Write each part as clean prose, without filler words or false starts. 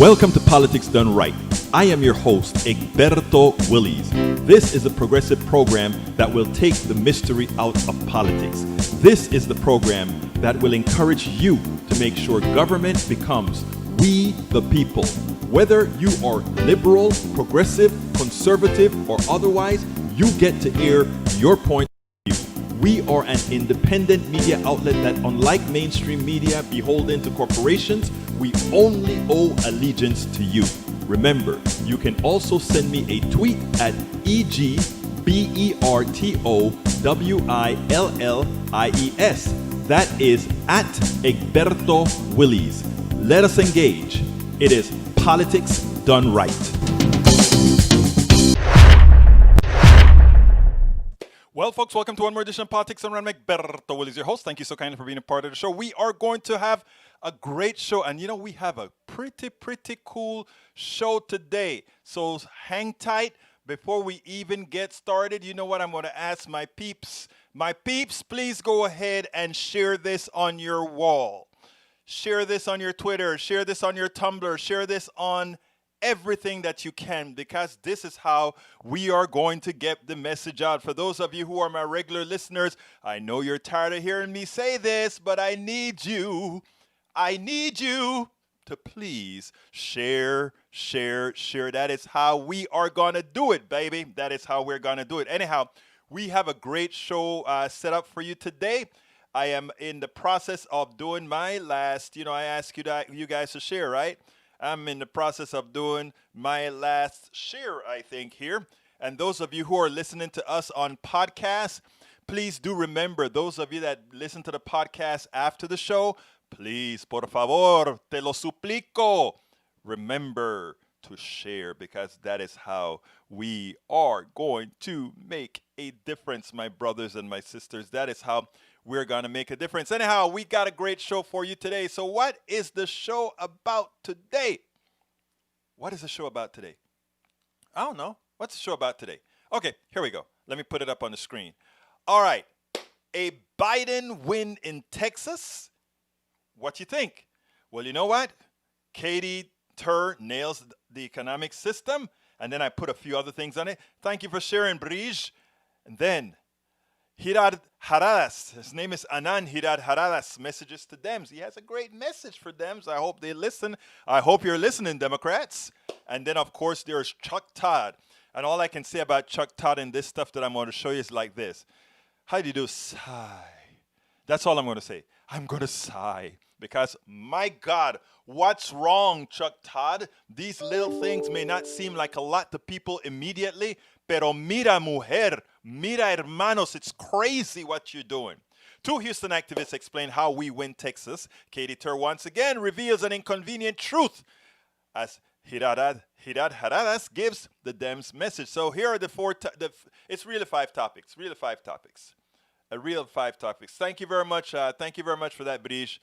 Welcome to Politics Done Right. I am your host, Egberto Willies. This is a progressive program that will take the mystery out of politics. This is the program that will encourage you to make sure government becomes we the people. Whether you are liberal, progressive, conservative, or otherwise, you get to air your point of view. We are an independent media outlet that, unlike mainstream media beholden to corporations, we only owe allegiance to you. Remember, you can also send me a tweet at EGBERTOWILLIES. That is at Egberto Willies. Let us engage. It is Politics Done Right. Well, folks, welcome to one more edition of Politics Done Right. I'm Egberto Willies, your host. Thank you so kindly for being a part of the show. We are going to have a great show, and we have a pretty cool show today. So hang tight. Before we even get started, you know what I'm going to ask my peeps. My peeps, please go ahead and share this on your wall. Share this on your Twitter. Share this on your Tumblr. Share this on everything that you can, because this is how we are going to get the message out. For those of you who are my regular listeners, I know you're tired of hearing me say this, but I need you to please share. That is how we are going to do it, baby. That is how we're going to do it. Anyhow, we have a great show set up for you today. I am in the process of doing my last, I asked you guys to share, right? I'm in the process of doing my last share, I think, here. And those of you who are listening to us on podcasts, please do remember, those of you that listen to the podcast after the show, please, por favor, te lo suplico, remember to share, because that is how we are going to make a difference, my brothers and my sisters. That is how we're going to make a difference. Anyhow, we got a great show for you today. So what is the show about today? What is the show about today? I don't know. What's the show about today? Okay, here we go. Let me put it up on the screen. All right. A Biden win in Texas. What you think? Well, you know what? Katy Tur nails the economic system. And then I put a few other things on it. Thank you for sharing, Brij. And then Girarharadas. His name is Anand Girarharadas. Messages to Dems. He has a great message for Dems. I hope they listen. I hope you're listening, Democrats. And then, of course, there's Chuck Todd. And all I can say about Chuck Todd and this stuff that I'm going to show you is like this. How do you do? Sigh. That's all I'm going to say. I'm going to sigh. Because, my God, what's wrong, Chuck Todd? These little things may not seem like a lot to people immediately, pero mira, mujer, mira, hermanos, it's crazy what you're doing. Two Houston activists explain how we win Texas. Katy Tur once again reveals an inconvenient truth as Girarharadas gives the Dems message. So here are the it's really five topics. Thank you very much. Thank you very much for that, Brij.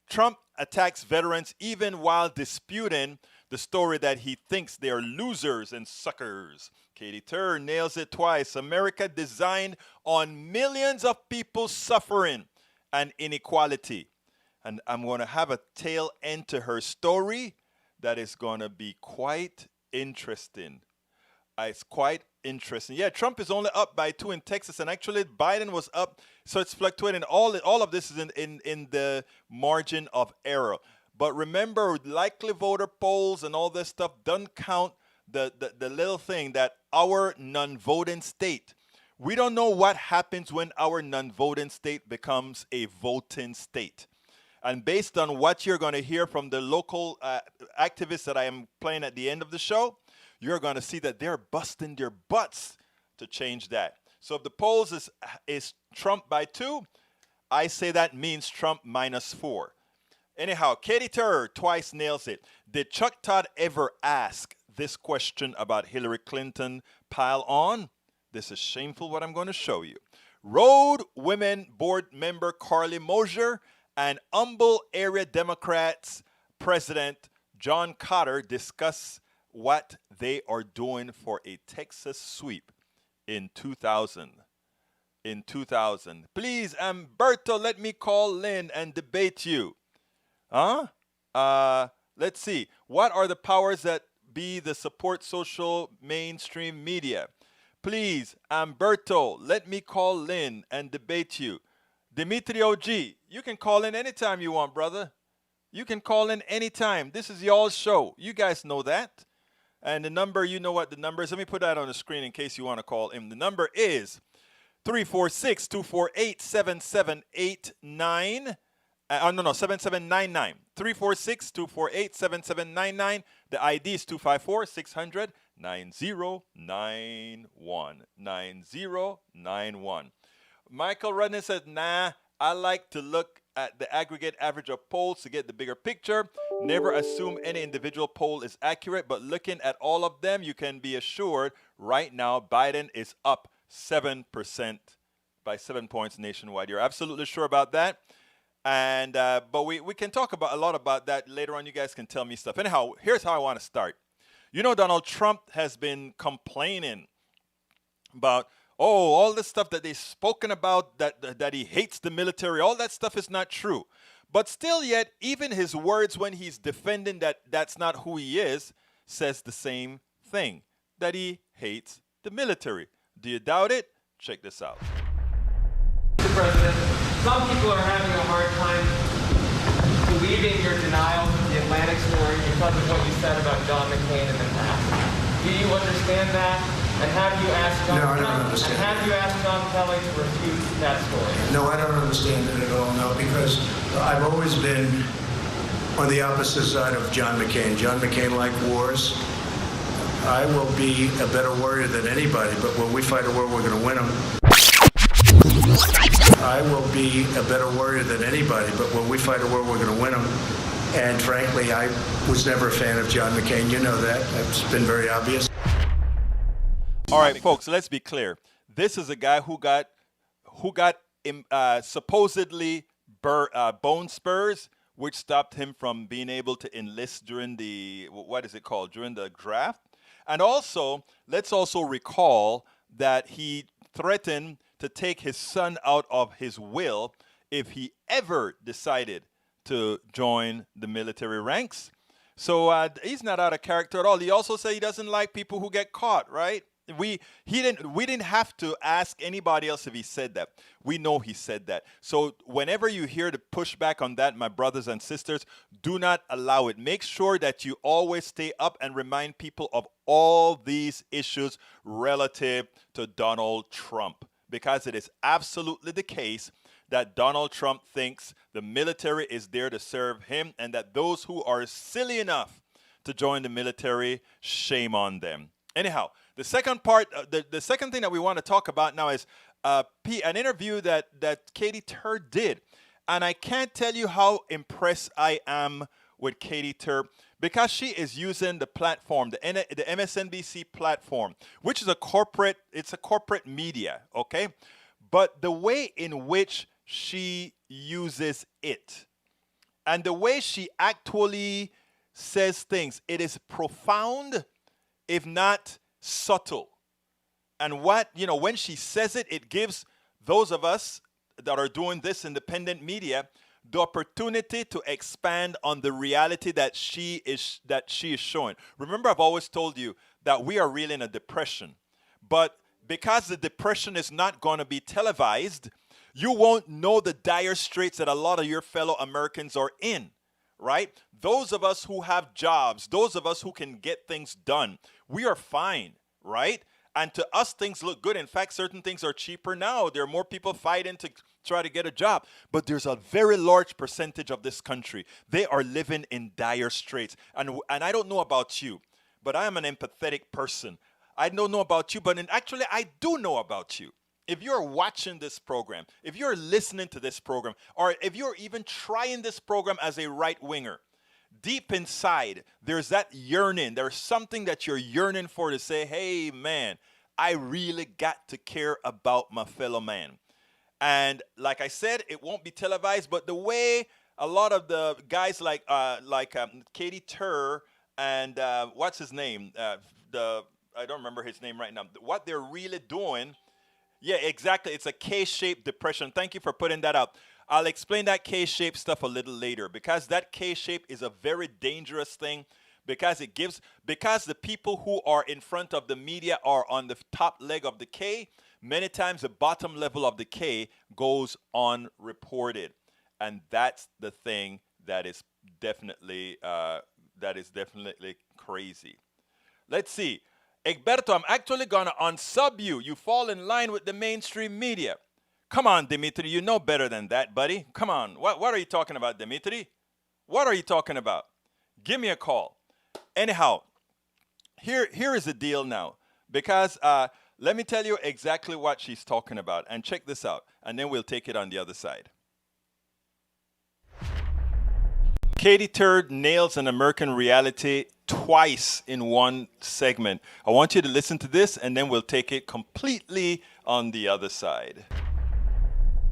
Trump attacks veterans even while disputing the story that he thinks they are losers and suckers. Katy Tur nails it twice. America designed on millions of people suffering and inequality. And I'm going to have a tail end to her story that is going to be quite interesting. It's quite interesting. Yeah, Trump is only up by 2 in Texas, and actually Biden was up, so it's fluctuating. All of this is in the margin of error. But remember, likely voter polls and all this stuff don't count the little thing that our non-voting state. We don't know what happens when our non-voting state becomes a voting state. And based on what you're going to hear from the local activists that I am playing at the end of the show, you're going to see that they're busting their butts to change that. So if the polls is Trump by 2, I say that means Trump -4. Anyhow, Katy Tur twice nails it. Did Chuck Todd ever ask this question about Hillary Clinton pile on? This is shameful what I'm going to show you. Road Women Board member Carli Mosier and Humble Area Democrats President John Cotter discuss what they are doing for a Texas sweep in 2000. Please, Umberto, let me call Lynn and debate you. Huh? Let's see. What are the powers that be the support social mainstream media? Please, Umberto, let me call in and debate you. Dimitrio G, you can call in anytime you want, brother. You can call in anytime. This is y'all's show. You guys know that. And the number, you know what the number is. Let me put that on the screen in case you want to call in. The number is 346-248-7789. No, 7799. 346-248-7799. The ID is 254-600-9091. 9091. Michael Rudden says, nah, I like to look at the aggregate average of polls to get the bigger picture. Never assume any individual poll is accurate, but looking at all of them, you can be assured right now Biden is up 7% by 7 points nationwide. You're absolutely sure about that? And but we can talk about a lot about that later on. You guys can tell me stuff. Anyhow, here's how I want to start. You know, Donald Trump has been complaining about, all this stuff that they've spoken about, that he hates the military. All that stuff is not true. But still yet, even his words when he's defending that's not who he is, says the same thing, that he hates the military. Do you doubt it? Check this out. Mr. President, some people are having a hard time believing your denial of the Atlantic story because of what you said about John McCain in the past. Do you understand that? And have you asked John No, I don't understand. And have you asked John Kelly to refute that story? No, I don't understand it at all, no, because I've always been on the opposite side of John McCain. John McCain liked wars. I will be a better warrior than anybody, but when we fight a war, we're going to win them. I will be a better warrior than anybody, but when we fight a war, we're going to win them. And frankly, I was never a fan of John McCain. You know that. It's been very obvious. All right, folks, let's be clear. This is a guy who got supposedly bone spurs, which stopped him from being able to enlist during during the draft. And also, let's also recall that he threatened to take his son out of his will if he ever decided to join the military ranks. So he's not out of character at all. He also said he doesn't like people who get caught, right? We didn't have to ask anybody else if he said that. We know he said that. So whenever you hear the pushback on that, my brothers and sisters, do not allow it. Make sure that you always stay up and remind people of all these issues relative to Donald Trump, because it is absolutely the case that Donald Trump thinks the military is there to serve him, and that those who are silly enough to join the military, shame on them. Anyhow, the second part, the second thing that we want to talk about now is an interview that Katy Tur did. And I can't tell you how impressed I am with Katy Tur, because she is using the platform, the MSNBC platform, which is a corporate media, okay? But the way in which she uses it and the way she actually says things, it is profound, if not subtle. And when she says it, it gives those of us that are doing this independent media the opportunity to expand on the reality that she is showing. Remember, I've always told you that we are really in a depression. But because the depression is not going to be televised, you won't know the dire straits that a lot of your fellow Americans are in. Right? Those of us who have jobs, those of us who can get things done, we are fine, right? And to us, things look good. In fact, certain things are cheaper now. There are more people fighting to try to get a job. But there's a very large percentage of this country. They are living in dire straits. And I don't know about you, but I am an empathetic person. I don't know about you, but actually, I do know about you. If you're watching this program, if you're listening to this program, or if you're even trying this program as a right-winger, deep inside, there's that yearning. There's something that you're yearning for, to say, hey, man, I really got to care about my fellow man. And like I said, it won't be televised, but the way a lot of the guys like Katy Tur and what's his name? I don't remember his name right now. What they're really doing. Yeah, exactly. It's a K-shaped depression. Thank you for putting that up. I'll explain that K-shaped stuff a little later, because that K-shape is a very dangerous thing, because the people who are in front of the media are on the top leg of the K. Many times the bottom level of the K goes unreported, and that's the thing that is definitely crazy. Let's see. Egberto, I'm actually gonna unsub you. You fall in line with the mainstream media. Come on, Dimitri, you know better than that, buddy. Come on. What are you talking about, Dimitri? What are you talking about? Give me a call. Anyhow, here is the deal now, because let me tell you exactly what she's talking about, and check this out, and then we'll take it on the other side. Katy Tur nails an American reality twice in one segment. I want you to listen to this, and then we'll take it completely on the other side.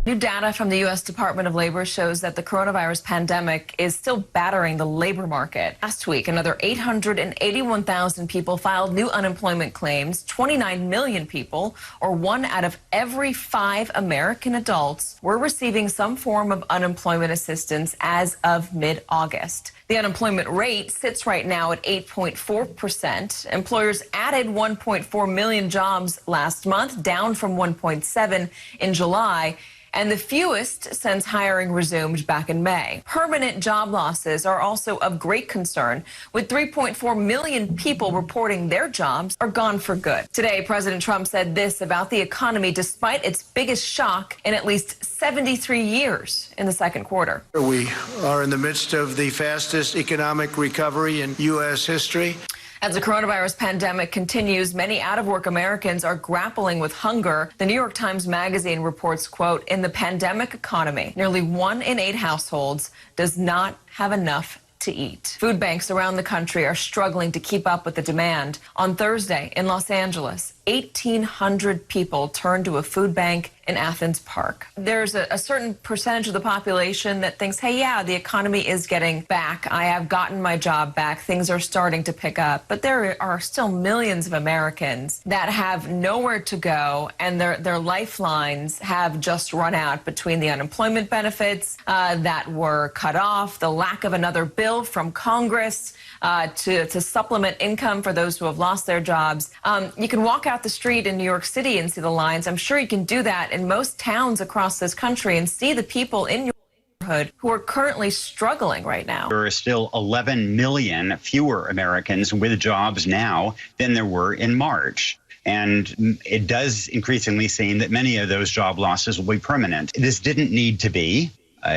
New data from the U.S. Department of Labor shows that the coronavirus pandemic is still battering the labor market. Last week, another 881,000 people filed new unemployment claims. 29 million people, or 1 out of every 5 American adults, were receiving some form of unemployment assistance as of mid-August. The unemployment rate sits right now at 8.4%. Employers added 1.4 million jobs last month, down from 1.7 in July, and the fewest since hiring resumed back in May. Permanent job losses are also of great concern, with 3.4 million people reporting their jobs are gone for good. Today, President Trump said this about the economy despite its biggest shock in at least 73 years in the second quarter. We are in the midst of the fastest economic recovery in U.S. history. As the coronavirus pandemic continues, many out-of-work Americans are grappling with hunger. The New York Times Magazine reports, quote, in the pandemic economy, nearly 1 in 8 households does not have enough to eat. Food banks around the country are struggling to keep up with the demand. On Thursday in Los Angeles, 1,800 people turned to a food bank in Athens Park. There's a certain percentage of the population that thinks, hey, yeah, the economy is getting back. I have gotten my job back. Things are starting to pick up. But there are still millions of Americans that have nowhere to go, and their lifelines have just run out between the unemployment benefits that were cut off, the lack of another bill from Congress to supplement income for those who have lost their jobs. You can walk out the street in New York City and see the lines. I'm sure you can do that in most towns across this country and see the people in your neighborhood who are currently struggling right now. There are still 11 million fewer Americans with jobs now than there were in March. And it does increasingly seem that many of those job losses will be permanent. This didn't need to be.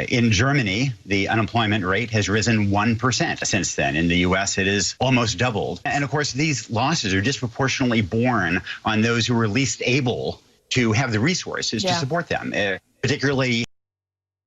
In Germany, the unemployment rate has risen 1% since then. In the U.S., it is almost doubled. And of course, these losses are disproportionately borne on those who are least able to have the resources to support them, particularly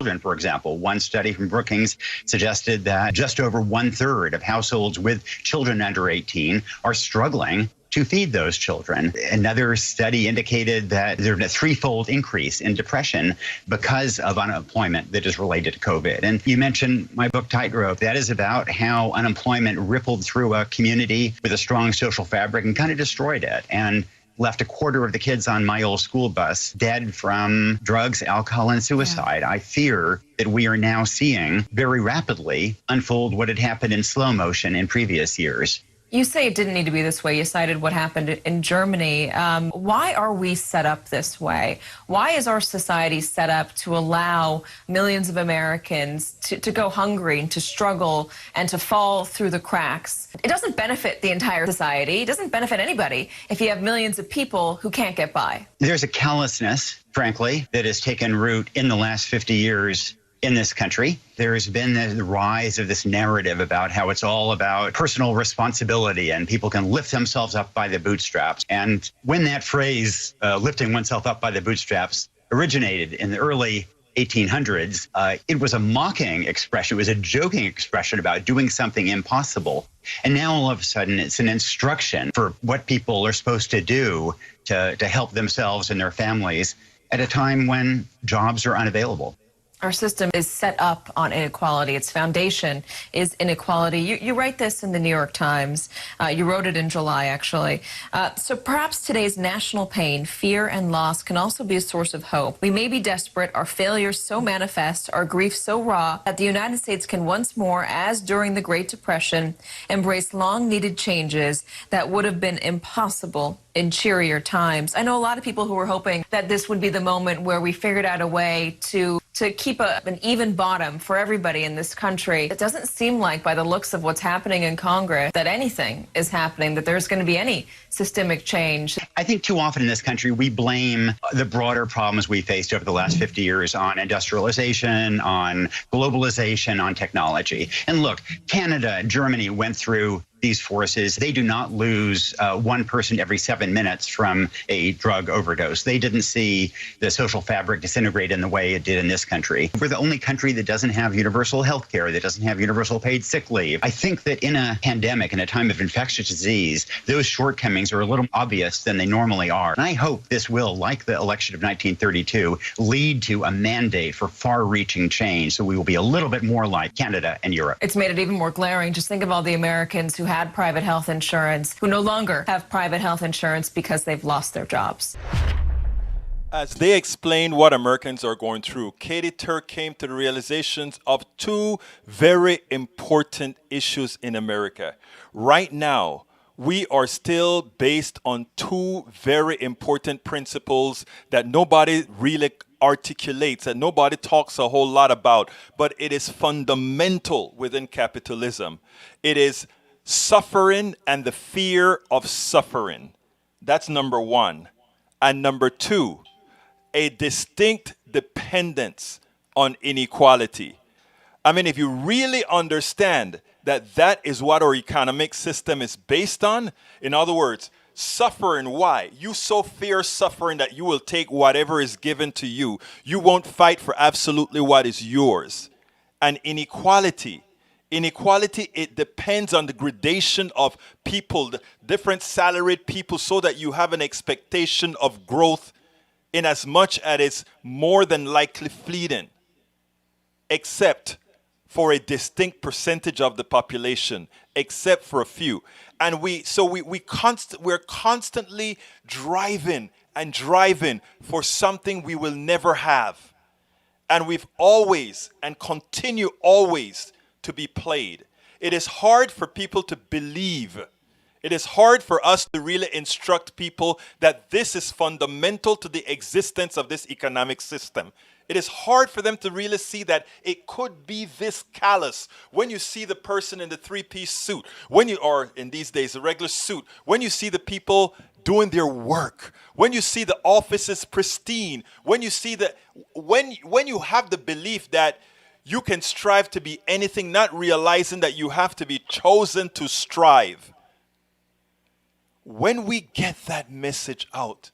children, for example. One study from Brookings suggested that just over 1/3 of households with children under 18 are struggling to feed those children. Another study indicated that there's a 3-fold increase in depression because of unemployment that is related to COVID. And you mentioned my book, Tightrope. That is about how unemployment rippled through a community with a strong social fabric and kind of destroyed it, and left a quarter of the kids on my old school bus dead from drugs, alcohol, and suicide. Yeah. I fear that we are now seeing very rapidly unfold what had happened in slow motion in previous years. You say it didn't need to be this way. You cited what happened in Germany. Why are we set up this way? Why is our society set up to allow millions of Americans to go hungry and to struggle and to fall through the cracks? It doesn't benefit the entire society. It doesn't benefit anybody if you have millions of people who can't get by. There's a callousness, frankly, that has taken root in the last 50 years in this country. There's been the rise of this narrative about how it's all about personal responsibility and people can lift themselves up by the bootstraps. And when that phrase, lifting oneself up by the bootstraps, originated in the early 1800s, it was a mocking expression. It was a joking expression about doing something impossible. And now all of a sudden it's an instruction for what people are supposed to do to help themselves and their families at a time when jobs are unavailable. Our system is set up on inequality. Its foundation is inequality. You write this in the New York Times. You wrote it in July, actually. So perhaps today's national pain, fear, and loss can also be a source of hope. We may be desperate, our failures so manifest, our grief so raw, that the United States can once more, as during the Great Depression, embrace long-needed changes that would have been impossible in cheerier times. I know a lot of people who were hoping that this would be the moment where we figured out a way to keep an even bottom for everybody in this country. It doesn't seem like, by the looks of what's happening in Congress, that anything is happening, that there's going to be any systemic change. I think too often in this country, we blame the broader problems we faced over the last 50 years on industrialization, on globalization, on technology. And look, Canada, Germany went through these forces. They do not lose one person every 7 minutes from a drug overdose. They didn't see the social fabric disintegrate in the way it did in this country. We're the only country that doesn't have universal health care, that doesn't have universal paid sick leave. I think that in a pandemic, in a time of infectious disease, those shortcomings are a little obvious than they normally are. And I hope this will, like the election of 1932, lead to a mandate for far-reaching change, so we will be a little bit more like Canada and Europe. It's made it even more glaring. Just think of all the Americans who had private health insurance, who no longer have private health insurance because they've lost their jobs. As they explained what Americans are going through, Katy Tur came to the realizations of two very important issues in America. Right now, we are still based on two very important principles that nobody really articulates, that nobody talks a whole lot about, but it is fundamental within capitalism. It is suffering and the fear of suffering. That's number one. And number two, a distinct dependence on inequality. I mean, if you really understand that that is what our economic system is based on, in other words, suffering, why? You so fear suffering that you will take whatever is given to you. You won't fight for absolutely what is yours. And inequality, it depends on the gradation of people, the different salaried people, so that you have an expectation of growth in as much as it's more than likely fleeting, except for a distinct percentage of the population, except for a few. And we're constantly driving for something we will never have. And we've always and continue always to be played. It is hard for people to believe. It is hard for us to really instruct people that this is fundamental to the existence of this economic system. It is hard for them to really see that it could be this callous. When you see the person in the three-piece suit, or in these days, a regular suit, when you see the people doing their work, when you see the offices pristine, when you have the belief that you can strive to be anything, not realizing that you have to be chosen to strive. When we get that message out,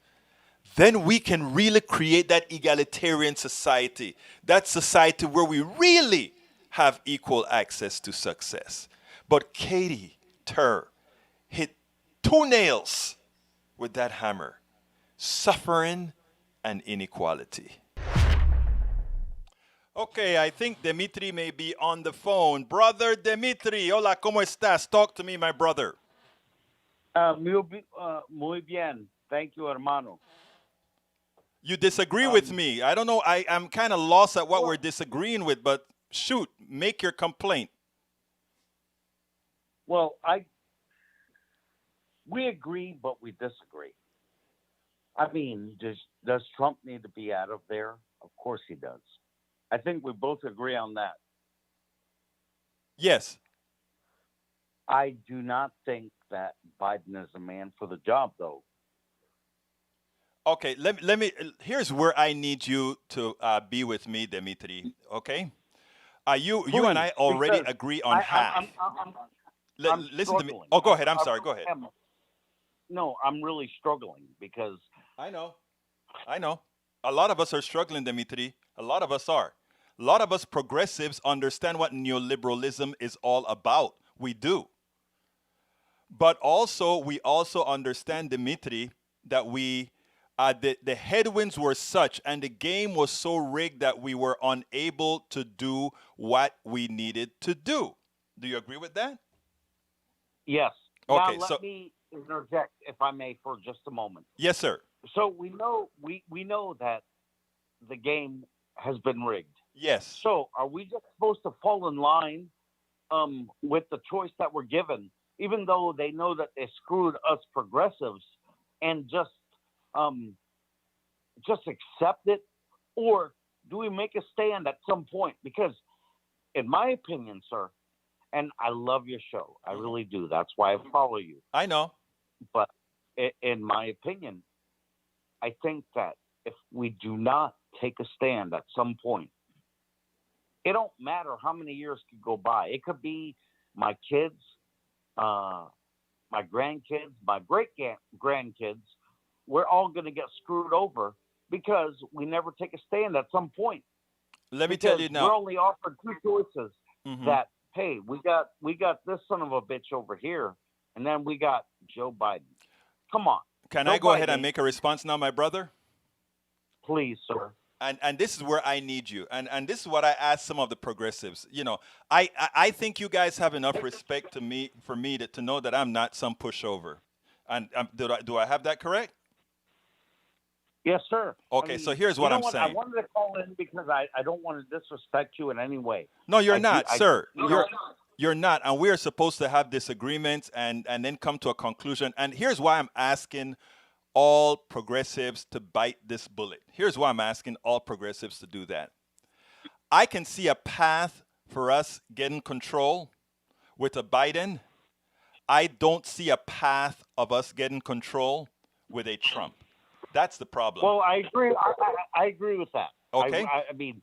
then we can really create that egalitarian society, that society where we really have equal access to success. But Katy Tur hit two nails with that hammer: suffering and inequality. Okay, I think Dimitri may be on the phone. Brother Dimitri, hola, ¿cómo estás? Talk to me, my brother. Muy bien. Thank you, hermano. You disagree with me. I don't know. I'm kind of lost at what we're disagreeing with, but shoot, make your complaint. Well, we agree, but we disagree. I mean, does Trump need to be out of there? Of course he does. I think we both agree on that. Yes. I do not think that Biden is a man for the job, though. Okay, let me. Here's where I need you to be with me, Dimitri. Okay, you and I already agree on half. Listen to me. Oh, go ahead. I'm sorry. Go ahead. No, I'm really struggling because I know. A lot of us are struggling, Dimitri. A lot of us are. A lot of us progressives understand what neoliberalism is all about. We do. But also, we also understand, Dimitri, that we the headwinds were such and the game was so rigged that we were unable to do what we needed to do. Do you agree with that? Yes. Okay, Now let me interject, if I may, for just a moment. Yes, sir. So we know that the game has been rigged. Yes. So are we just supposed to fall in line with the choice that we're given, even though they know that they screwed us progressives, and just accept it? Or do we make a stand at some point? Because in my opinion, sir, and I love your show, I really do. That's why I follow you. I know. But in my opinion, I think that if we do not take a stand at some point, it don't matter how many years could go by. It could be my kids, my grandkids, my great-grandkids. We're all going to get screwed over because we never take a stand at some point. Let me tell you now. We're only offered two choices. That, hey, we got this son of a bitch over here, and then we got Joe Biden. Come on. Can I go ahead and make a response now, my brother? Please, sir. And this is where I need you. And this is what I ask some of the progressives. You know, I think you guys have enough respect for me to know that I'm not some pushover. And do I have that correct? Yes, sir. Okay, so here's what I'm saying. I wanted to call in because I don't want to disrespect you in any way. No, you're not, sir. You're not. And we are supposed to have disagreements and then come to a conclusion. And here's why I'm asking all progressives to bite this bullet. Here's why I'm asking all progressives to do that. I can see a path for us getting control with a Biden. I don't see a path of us getting control with a Trump. That's the problem. Well, I agree. I agree with that. Okay. I mean,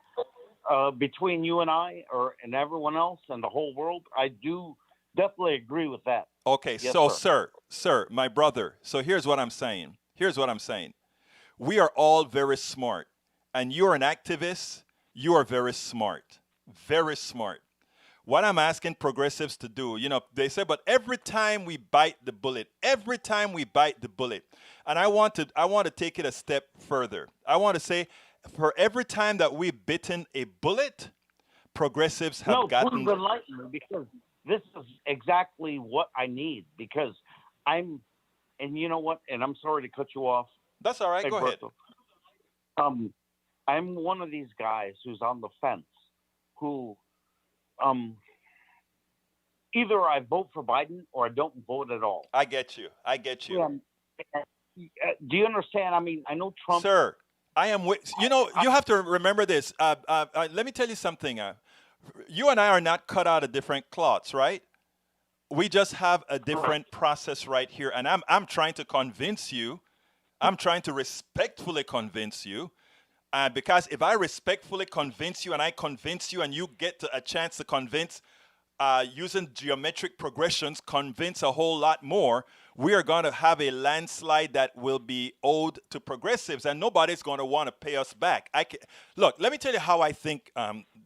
between you and I, and everyone else, and the whole world, I do definitely agree with that. Okay, yes, so sir, my brother. So here's what I'm saying. We are all very smart, and you're an activist. You are very smart, very smart. What I'm asking progressives to do, you know, they say, but every time we bite the bullet, and I want to take it a step further. I want to say, for every time that we've bitten a bullet, progressives have gotten. No, please enlighten me, because this is exactly what I need. Because and you know what? And I'm sorry to cut you off. That's all right. Go ahead. I'm one of these guys who's on the fence, who, either I vote for Biden or I don't vote at all. I get you. Do you understand? I mean, I know Trump. Sir, I am with you. Know, you have to remember this. Let me tell you something. You and I are not cut out of different cloths, right? We just have a different process right here, and I'm trying to convince you. I'm trying to respectfully convince you, because if I respectfully convince you, and I convince you, and you get a chance to convince, using geometric progressions, convince a whole lot more, we are going to have a landslide that will be owed to progressives, and nobody's going to want to pay us back. Look, let me tell you how I think,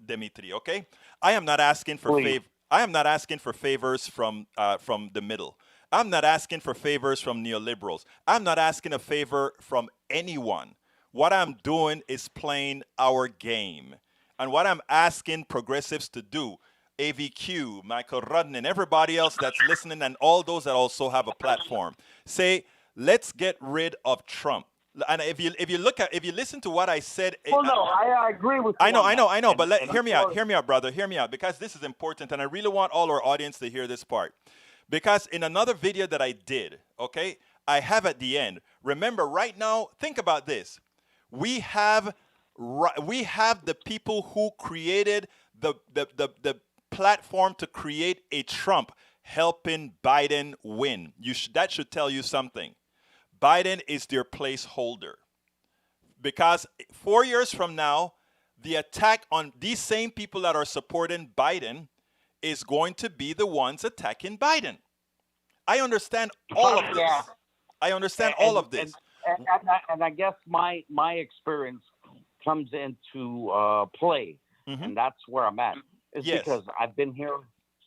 Dimitri. Okay, I am not asking for favor. I am not asking for favors from the middle. I'm not asking for favors from neoliberals. I'm not asking a favor from anyone. What I'm doing is playing our game, and what I'm asking progressives to do. AVQ, Michael Rudden, and everybody else that's listening, and all those that also have a platform, say, let's get rid of Trump. And if you listen to what I said, well, no, I agree with you. I know. But hear me out, brother. Hear me out, because this is important, and I really want all our audience to hear this part. Because in another video that I did, okay, I have at the end. Remember, right now, think about this. We have the people who created the platform to create a Trump helping Biden win. That should tell you something. Biden is their placeholder. Because 4 years from now, the attack on these same people that are supporting Biden is going to be the ones attacking Biden. I understand all of this. Yeah. I understand all of this. And I guess my experience comes into play, and that's where I'm at. It's because I've been here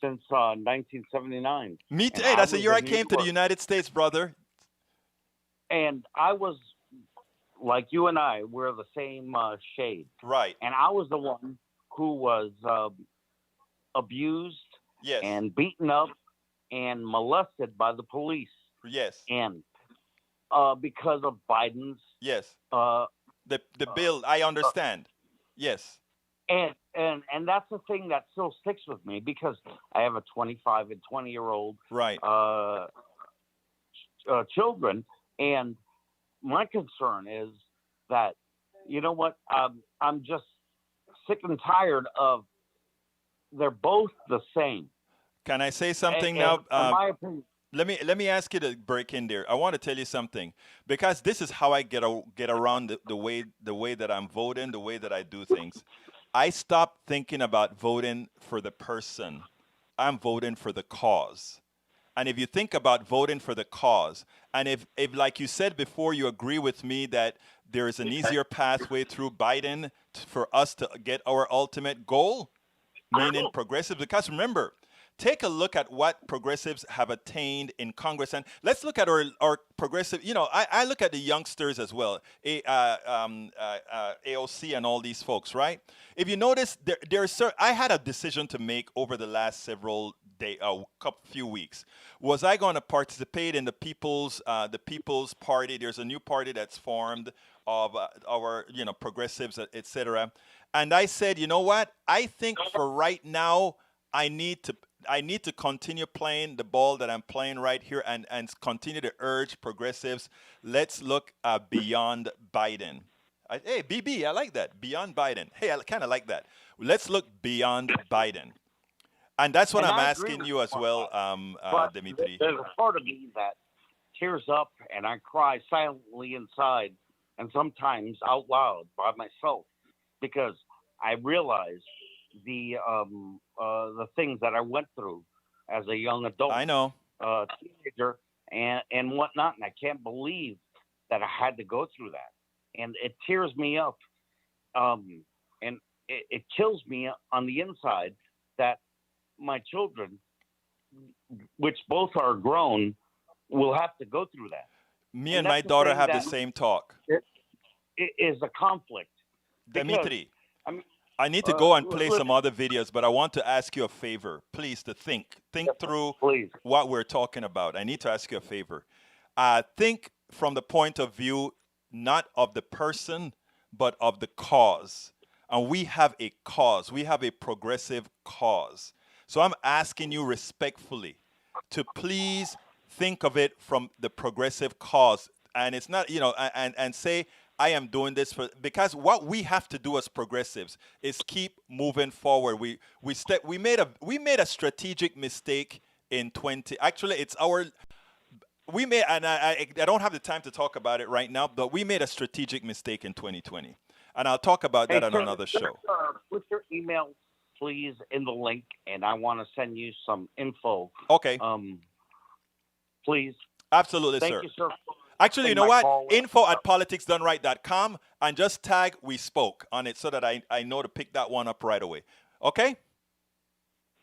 since 1979. Me too. Hey, that's the year I came to the United States, brother. And I was like you and I, we're the same shade. Right. And I was the one who was abused Yes. and beaten up and molested by the police. Yes. And because of Biden's Yes. uh, The bill, I understand. Yes. and that's the thing that still sticks with me, because I have a 25 and 20-year-old Right. children, and my concern is that, you know what, I'm just sick and tired of, they're both the same. Can I say something And now? in my opinion, Let me ask you to break in there. I want to tell you something, because this is how I get around the way that I'm voting, the way that I do things. I stopped thinking about voting for the person. I'm voting for the cause. And if you think about voting for the cause, and if like you said before, you agree with me that there is an easier pathway through Biden for us to get our ultimate goal, meaning progressives. Because remember, take a look at what progressives have attained in Congress. And let's look at our progressive, I look at the youngsters as well, AOC and all these folks, right? If you notice, I had a decision to make over the last several few weeks. Was I going to participate in the People's Party? There's a new party that's formed of our, progressives, etc. And I said, you know what? I think for right now, I need to continue playing the ball that I'm playing right here, and continue to urge progressives. Let's look beyond Biden. Hey, BB, I like that. Beyond Biden. Hey, I kind of like that. Let's look beyond Biden. And that's what and I'm I agree asking with you as well, but Dimitri. there's a part of me that tears up and I cry silently inside, and sometimes out loud by myself, because I realize the things that I went through as a young adult, I know, teenager, and whatnot, and I can't believe that I had to go through that, and it tears me up, and it kills me on the inside that my children, which both are grown, will have to go through that. me and my daughter have the same talk. It is a conflict. Dimitri, I mean, I need to go and play some other videos, but I want to ask you a favor, please, to think through please. what we're talking about. I need to ask you a favor. Think from the point of view not of the person, but of the cause. And we have a cause. We have a progressive cause. So I'm asking you respectfully to please think of it from the progressive cause. And it's not, and say, I am doing this because what we have to do as progressives is keep moving forward. We made a strategic mistake in 20. Actually, and I don't have the time to talk about it right now, but we made a strategic mistake in 2020. And I'll talk about that on another show. Put your email, please, in the link, and I want to send you some info. Okay. Please. Absolutely, Thank sir. you, sir. Actually, you know what? info@politicsdoneright.com, and just tag "we spoke" on it so that I know to pick that one up right away. Okay?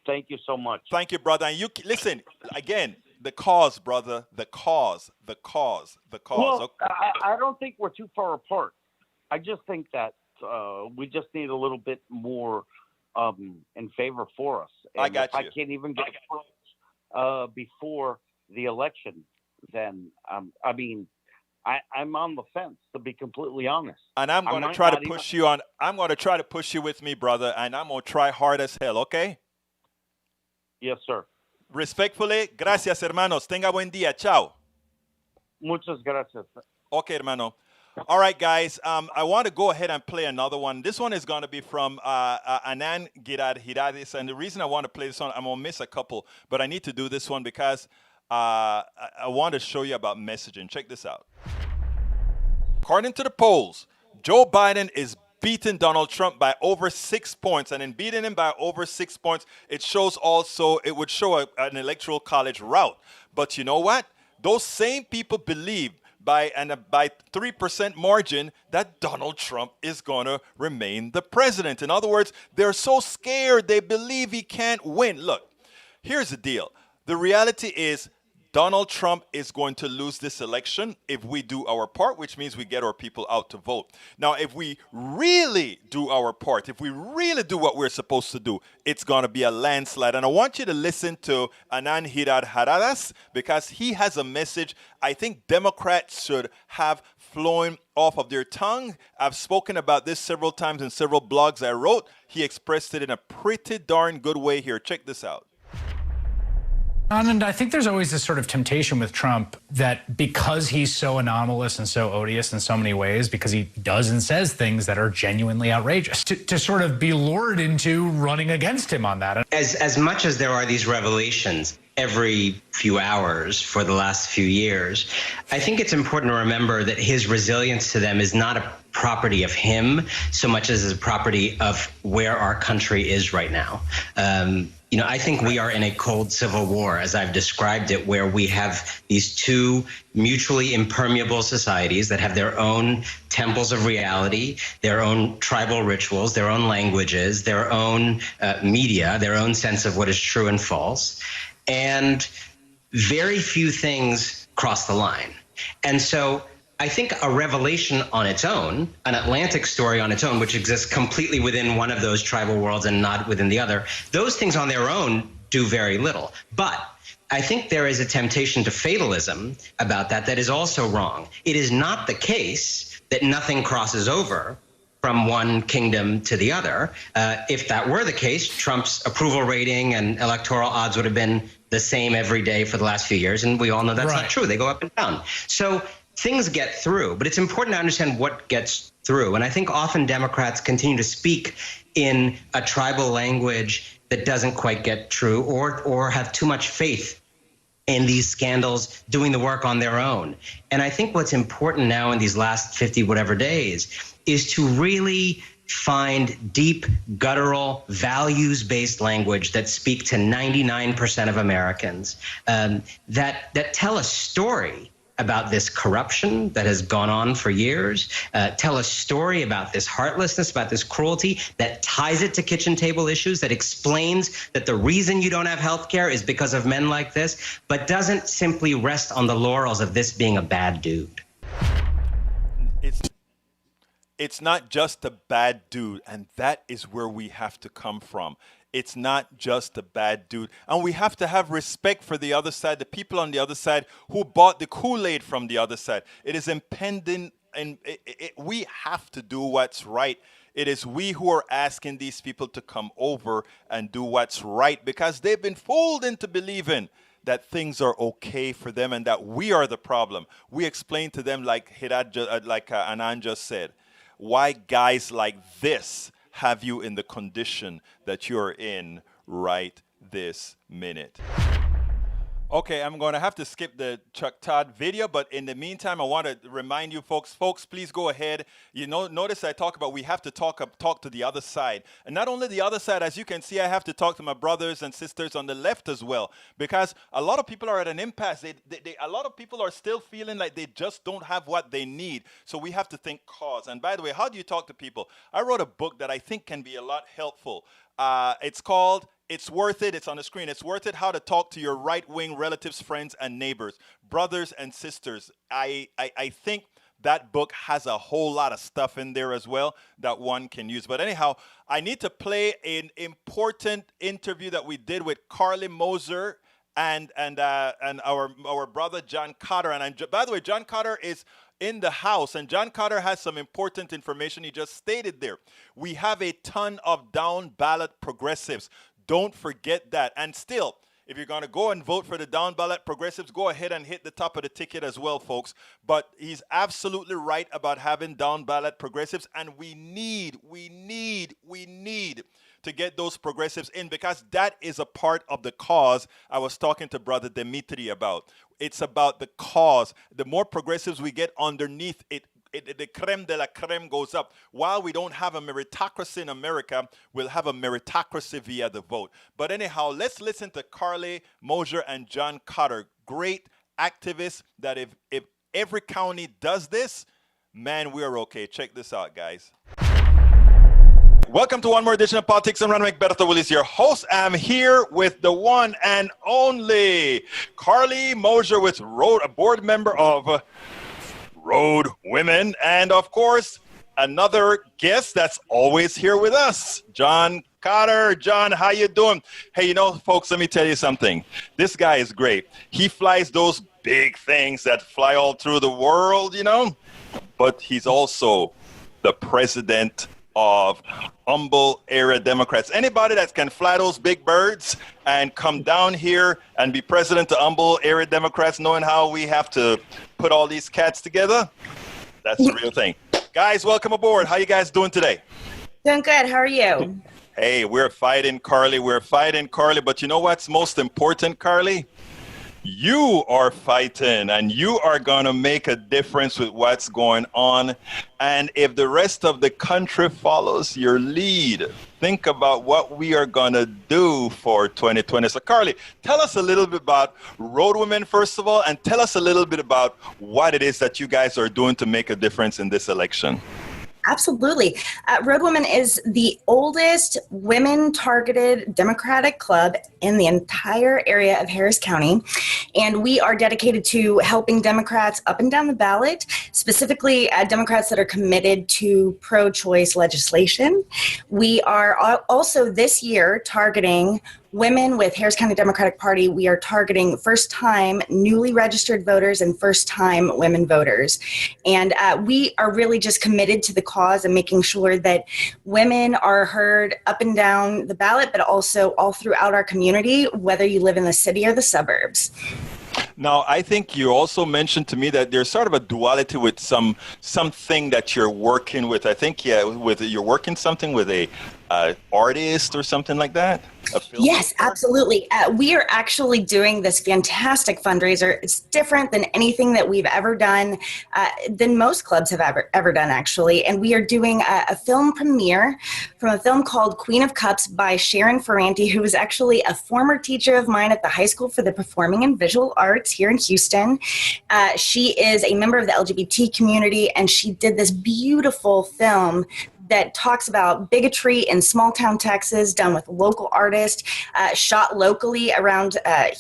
Thank you so much. Thank you, brother. And you listen again. The cause, brother. The cause. Well, I don't think we're too far apart. I just think that we just need a little bit more in favor for us. And I got if you. I can't even get before the election, then I'm on the fence, to be completely honest. And I'm going to try to push you on. I'm going to try to push you with me, brother, and I'm going to try hard as hell. Okay? Yes, sir. Respectfully, gracias, hermanos. Tenga buen día. Chao. Muchas gracias. Okay, hermano. All right, guys. I want to go ahead and play another one. This one is going to be from Anand Girarharadas. And the reason I want to play this one, I'm going to miss a couple, but I need to do this one because I want to show you about messaging. Check this out. According to the polls, Joe Biden is beating Donald Trump by over 6 points. And in beating him by over 6 points, it would show an electoral college rout. But you know what? Those same people believe by 3% margin that Donald Trump is going to remain the president. In other words, they're so scared they believe he can't win. Look, here's the deal. The reality is Donald Trump is going to lose this election if we do our part, which means we get our people out to vote. Now, if we really do our part, if we really do what we're supposed to do, it's going to be a landslide. And I want you to listen to Anand Girarharadas because he has a message I think Democrats should have flowing off of their tongue. I've spoken about this several times in several blogs I wrote. He expressed it in a pretty darn good way here. Check this out. Anand, I think there's always this sort of temptation with Trump that because he's so anomalous and so odious in so many ways, because he does and says things that are genuinely outrageous, to sort of be lured into running against him on that. As much as there are these revelations every few hours for the last few years, I think it's important to remember that his resilience to them is not a property of him so much as a property of where our country is right now. I think we are in a cold civil war, as I've described it, where we have these two mutually impermeable societies that have their own temples of reality, their own tribal rituals, their own languages, their own media, their own sense of what is true and false. And very few things cross the line. And so I think a revelation on its own, an Atlantic story on its own, which exists completely within one of those tribal worlds and not within the other, those things on their own do very little. But I think there is a temptation to fatalism about that is also wrong. It is not the case that nothing crosses over from one kingdom to the other. If that were the case, Trump's approval rating and electoral odds would have been the same every day for the last few years. And we all know that's not true. They go up and down. So things get through, but it's important to understand what gets through. And I think often Democrats continue to speak in a tribal language that doesn't quite get true or have too much faith in these scandals doing the work on their own. And I think what's important now in these last 50 whatever days is to really find deep, guttural, values-based language that speak to 99% of Americans, that tell a story about this corruption that has gone on for years, tell a story about this heartlessness, about this cruelty, that ties it to kitchen table issues, that explains that the reason you don't have health care is because of men like this, but doesn't simply rest on the laurels of this being a bad dude. It's not just a bad dude, and that is where we have to come from. It's not just a bad dude. And we have to have respect for the other side, the people on the other side who bought the Kool-Aid from the other side. It is impending, and we have to do what's right. It is we who are asking these people to come over and do what's right because they've been fooled into believing that things are okay for them and that we are the problem. We explain to them like Anand just said, why guys like this have you in the condition that you're in right this minute. Okay, I'm going to have to skip the Chuck Todd video, but in the meantime, I want to remind you folks, please go ahead. Notice I talk about we have to talk to the other side. And not only the other side, as you can see, I have to talk to my brothers and sisters on the left as well, because a lot of people are at an impasse. A lot of people are still feeling like they just don't have what they need. So we have to think cause. And by the way, how do you talk to people? I wrote a book that I think can be a lot helpful. It's called It's Worth It. It's on the screen. It's Worth It, How to Talk to Your Right-Wing Relatives, Friends, and Neighbors, Brothers and Sisters. I think that book has a whole lot of stuff in there as well that one can use. But anyhow, I need to play an important interview that we did with Carli, Mosier, and our brother John Cotter. And by the way, John Cotter is in the house, and John Cotter has some important information he just stated there. We have a ton of down ballot progressives. Don't forget that. And still, if you're going to go and vote for the down ballot progressives, go ahead and hit the top of the ticket as well, folks. But he's absolutely right about having down ballot progressives, and we need to get those progressives in because that is a part of the cause I was talking to Brother Dimitri about. It's about the cause. The more progressives we get underneath it, the creme de la creme goes up. While we don't have a meritocracy in America, we'll have a meritocracy via the vote. But anyhow, let's listen to Carli, Mosier, and John Cotter. Great activists that if every county does this, man, we're okay. Check this out, guys. Welcome to one more edition of Politics and Run. Berto Willis, your host. I'm here with the one and only Carli Mosier, with a board member of Road Women, and of course, another guest that's always here with us, John Cotter. John, how you doing? Hey, you know, folks, let me tell you something. This guy is great. He flies those big things that fly all through the world, you know, but he's also the president of Humble Area Democrats. Anybody that can fly those big birds and come down here and be president of Humble Area Democrats, knowing how we have to put all these cats together, that's the real thing. Guys, welcome aboard. How you guys doing today? Doing good. How are you? Hey, we're fighting, Carli. We're fighting, Carli. But you know what's most important, Carli? You are fighting, and you are going to make a difference with what's going on. And if the rest of the country follows your lead, think about what we are going to do for 2020. So, Carli, tell us a little bit about Road Women, first of all, and tell us a little bit about what it is that you guys are doing to make a difference in this election. Absolutely. Road Women is the oldest women-targeted Democratic club in the entire area of Harris County, and we are dedicated to helping Democrats up and down the ballot, specifically Democrats that are committed to pro-choice legislation. We are also this year targeting women with Harris County Democratic Party. We are targeting first-time newly registered voters and first-time women voters. And we are really just committed to the cause and making sure that women are heard up and down the ballot, but also all throughout our community, whether you live in the city or the suburbs. Now, I think you also mentioned to me that there's sort of a duality with something that you're working with. I think, you're working something with a artist or something like that. Yes, absolutely. We are actually doing this fantastic fundraiser. It's different than anything that we've ever done, than most clubs have ever done, actually. And we are doing a film premiere from a film called Queen of Cups by Sharon Ferranti, who was actually a former teacher of mine at the High School for the Performing and Visual Arts here in Houston. She is a member of the LGBT community, and she did this beautiful film that talks about bigotry in small town Texas, done with local artists, shot locally around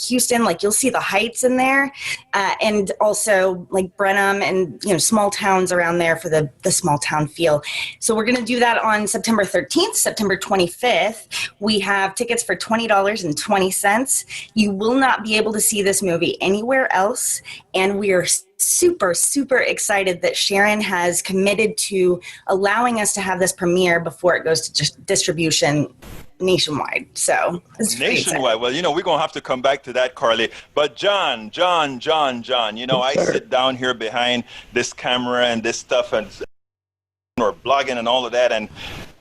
Houston. Like, you'll see the Heights in there, and also like Brenham and, you know, small towns around there for the small town feel. So we're gonna do that on September 13th, September 25th. We have tickets for $20.20. You will not be able to see this movie anywhere else, and we are super, super excited that Sharon has committed to allowing us to have this premiere before it goes to distribution nationwide. So it's nationwide. Well, you know, we're going to have to come back to that, Carli. But John, you know, I sit down here behind this camera and this stuff and or blogging and all of that, and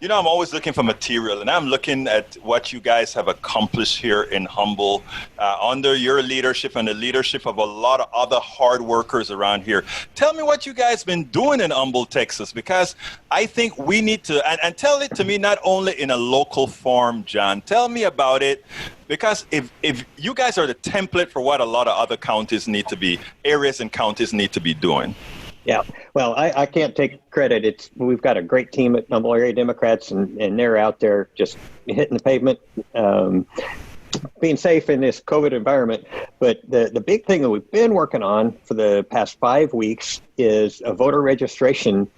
you know, I'm always looking for material, and I'm looking at what you guys have accomplished here in Humble under your leadership and the leadership of a lot of other hard workers around here. Tell me what you guys been doing in Humble, Texas, because I think we need to, and tell it to me not only in a local form, John, tell me about it, because if you guys are the template for what a lot of other counties need to be, areas and counties need to be doing. Yeah, well, I can't take credit. We've got a great team at Humble Area Democrats, and they're out there just hitting the pavement, being safe in this COVID environment. But the big thing that we've been working on for the past 5 weeks is a voter registration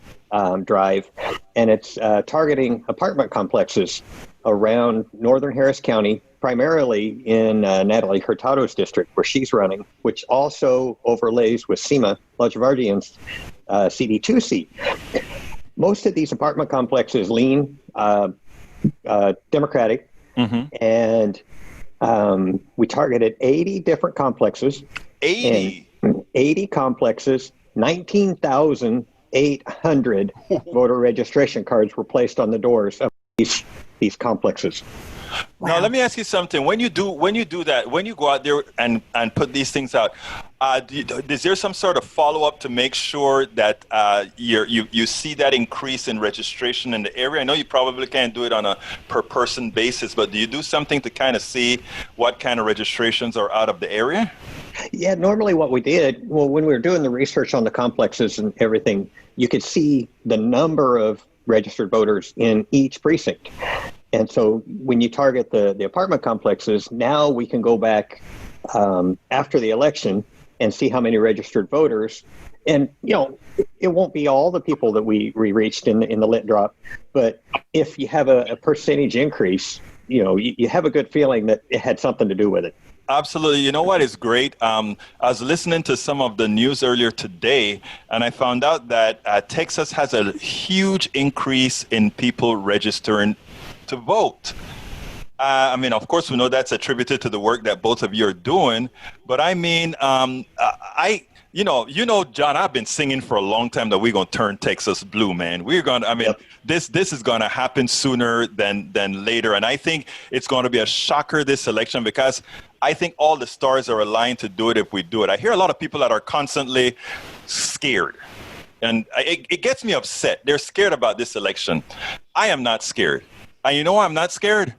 drive, and it's targeting apartment complexes around northern Harris County, primarily in Natalie Hurtado's district, where she's running, which also overlays with Seema Lajavardian's CD2 seat. Most of these apartment complexes lean Democratic, and we targeted 80 different complexes. 80 complexes, 19,800 voter registration cards were placed on the doors of these complexes. Wow. Now, let me ask you something. When you do that, when you go out there and put these things out, is there some sort of follow-up to make sure that you see that increase in registration in the area? I know you probably can't do it on a per-person basis, but do you do something to kind of see what kind of registrations are out of the area? Yeah, normally what we did, well, when we were doing the research on the complexes and everything, you could see the number of registered voters in each precinct. And so when you target the apartment complexes, now we can go back after the election and see how many registered voters. And, it won't be all the people that we reached in the lit drop, but if you have a percentage increase, you have a good feeling that it had something to do with it. Absolutely. You know what is great? I was listening to some of the news earlier today, and I found out that Texas has a huge increase in people registering to vote. Of course, we know that's attributed to the work that both of you are doing, but John, I've been singing for a long time that we're going to turn Texas blue, man. We're going to, Yep. This is going to happen sooner than later. And I think it's going to be a shocker this election, because I think all the stars are aligned to do it if we do it. I hear a lot of people that are constantly scared, and it gets me upset. They're scared about this election. I am not scared. And you know why I'm not scared?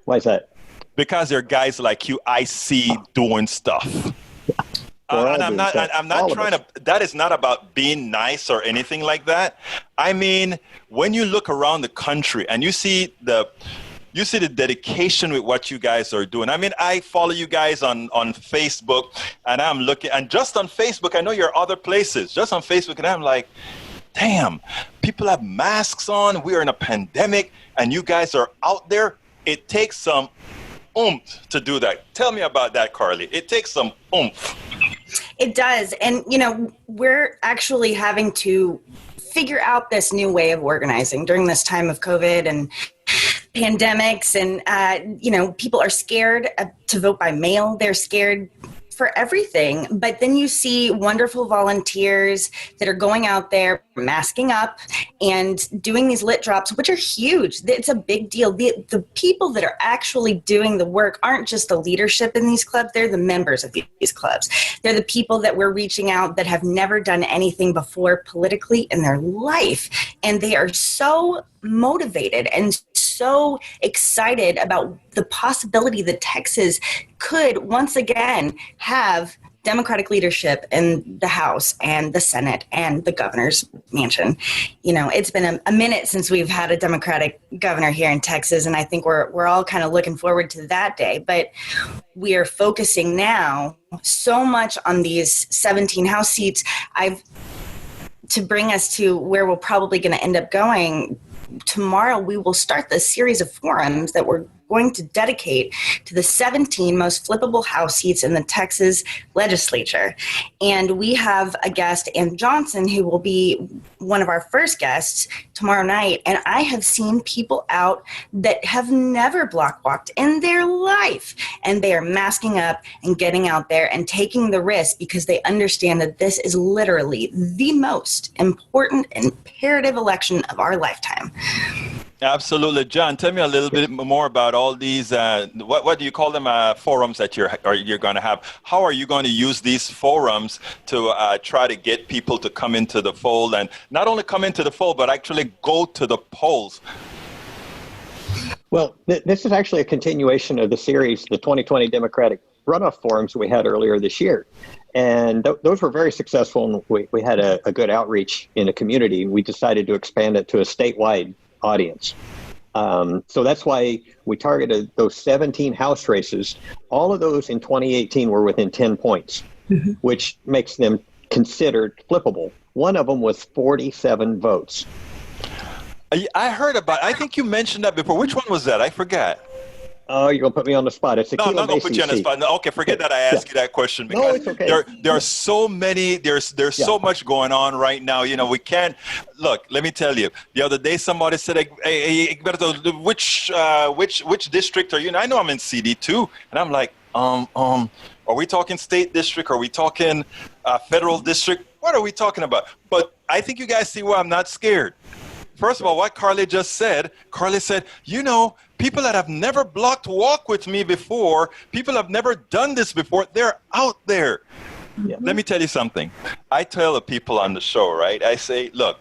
Why is that? Because there are guys like you I see doing stuff. And I'm not trying to, that is not about being nice or anything like that. I mean, when you look around the country and you see the dedication with what you guys are doing. I mean, I follow you guys on Facebook, and I'm looking, and just on Facebook, I know you're other places, just on Facebook, and I'm like, damn, people have masks on, we are in a pandemic, and you guys are out there. It takes some oomph to do that. Tell me about that, Carli. It takes some oomph. It does. And, we're actually having to figure out this new way of organizing during this time of COVID and pandemics. And, people are scared to vote by mail. They're scared for everything. But then you see wonderful volunteers that are going out there, masking up and doing these lit drops, which are huge. It's a big deal. The people that are actually doing the work aren't just the leadership in these clubs. They're the members of these clubs. They're the people that we're reaching out that have never done anything before politically in their life. And they are so motivated and so excited about the possibility that Texas could once again have Democratic leadership in the House and the Senate and the governor's mansion. It's been a minute since we've had a Democratic governor here in Texas, and I think we're all kind of looking forward to that day. But we are focusing now so much on these 17 House seats. To bring us to where we're probably going to end up going, tomorrow we will start this series of forums that we're going to dedicate to the 17 most flippable House seats in the Texas legislature. And we have a guest, Ann Johnson, who will be one of our first guests tomorrow night. And I have seen people out that have never block walked in their life. And they are masking up and getting out there and taking the risk because they understand that this is literally the most important, imperative election of our lifetime. Absolutely. John, tell me a little bit more about all these, what do you call them, forums that you're going to have? How are you going to use these forums to try to get people to come into the fold, and not only come into the fold, but actually go to the polls? Well, this is actually a continuation of the series, the 2020 Democratic runoff forums we had earlier this year. And those were very successful, and we had a good outreach in the community. We decided to expand it to a statewide audience. So that's why we targeted those 17 House races. All of those in 2018 were within 10 points, which makes them considered flippable. One of them was 47 votes. I heard about, I think you mentioned that before. Which one was that? I forgot. Oh, you're going to put me on the spot. It's a No, I'm not going to put you on the spot. No, okay, forget that I asked you that question, because no, it's okay. there are so many, there's so much going on right now. We can't, look, let me tell you, the other day somebody said, hey, which district are you in? I know I'm in CD2. And I'm like, are we talking state district? Are we talking federal district? What are we talking about? But I think you guys see why I'm not scared. First of all, what Carli just said, Carli said, people that have never blocked walk with me before, people have never done this before, they're out there. Yeah. Let me tell you something. I tell the people on the show, right? I say, look,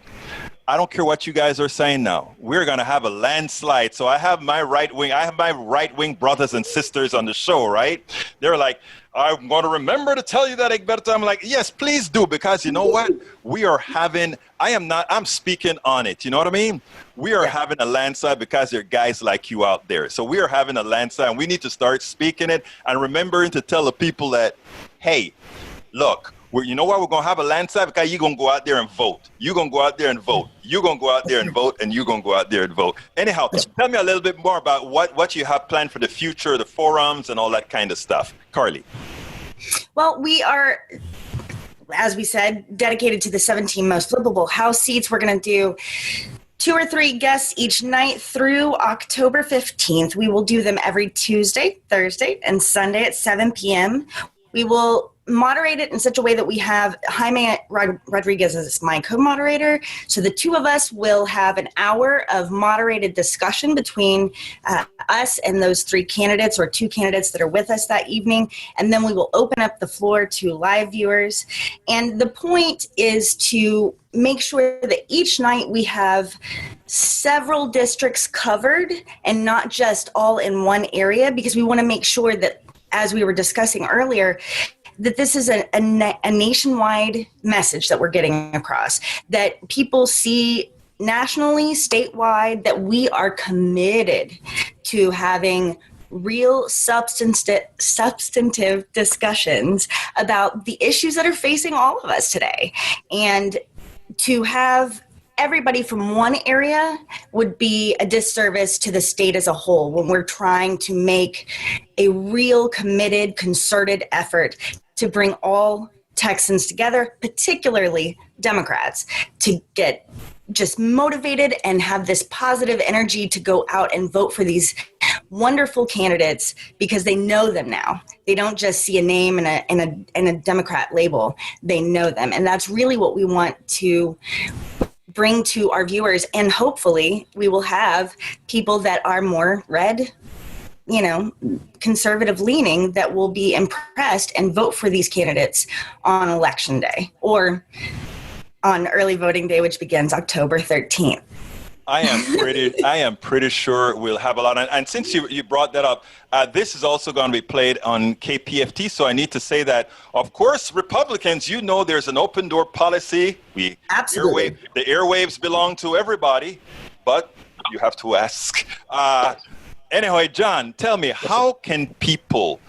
I don't care what you guys are saying now. We're going to have a landslide. So I have my right wing brothers and sisters on the show, right? They're like, I'm going to remember to tell you that, Egberto. I'm like, yes, please do, because you know what? I'm speaking on it. You know what I mean? We are having a landslide because there are guys like you out there. So we are having a landslide, and we need to start speaking it and remembering to tell the people that, hey, look, you know why we're going to have a landslide? Because you're going to go out there and vote. You're going to go out there and vote. You're going to go out there and vote, and you're going to go out there and vote. Anyhow, tell me a little bit more about what you have planned for the future, the forums, and all that kind of stuff. Carli. Well, we are, as we said, dedicated to the 17 most flippable House seats. We're going to do 2 or 3 guests each night through October 15th. We will do them every Tuesday, Thursday, and Sunday at 7 p.m. We will moderate it in such a way that we have Jaime Rodriguez as my co-moderator. So the two of us will have an hour of moderated discussion between us and those 3 candidates or 2 candidates that are with us that evening. And then we will open up the floor to live viewers. And the point is to make sure that each night we have several districts covered and not just all in one area, because we want to make sure that, as we were discussing earlier, that this is a nationwide message that we're getting across, that people see nationally, statewide, that we are committed to having real substantive discussions about the issues that are facing all of us today. And to have everybody from one area would be a disservice to the state as a whole when we're trying to make a real committed, concerted effort to bring all Texans together, particularly Democrats, to get just motivated and have this positive energy to go out and vote for these wonderful candidates because they know them now. They don't just see a name and a Democrat label. They know them. And that's really what we want to bring to our viewers. And hopefully we will have people that are more red, conservative leaning, that will be impressed and vote for these candidates on election day or on early voting day, which begins October 13th. I am pretty sure we'll have a lot. And since you brought that up, this is also going to be played on KPFT. So I need to say that, of course, Republicans, there's an open door policy. Absolutely. The airwaves belong to everybody, but you have to ask. Anyway, John, tell me, how can people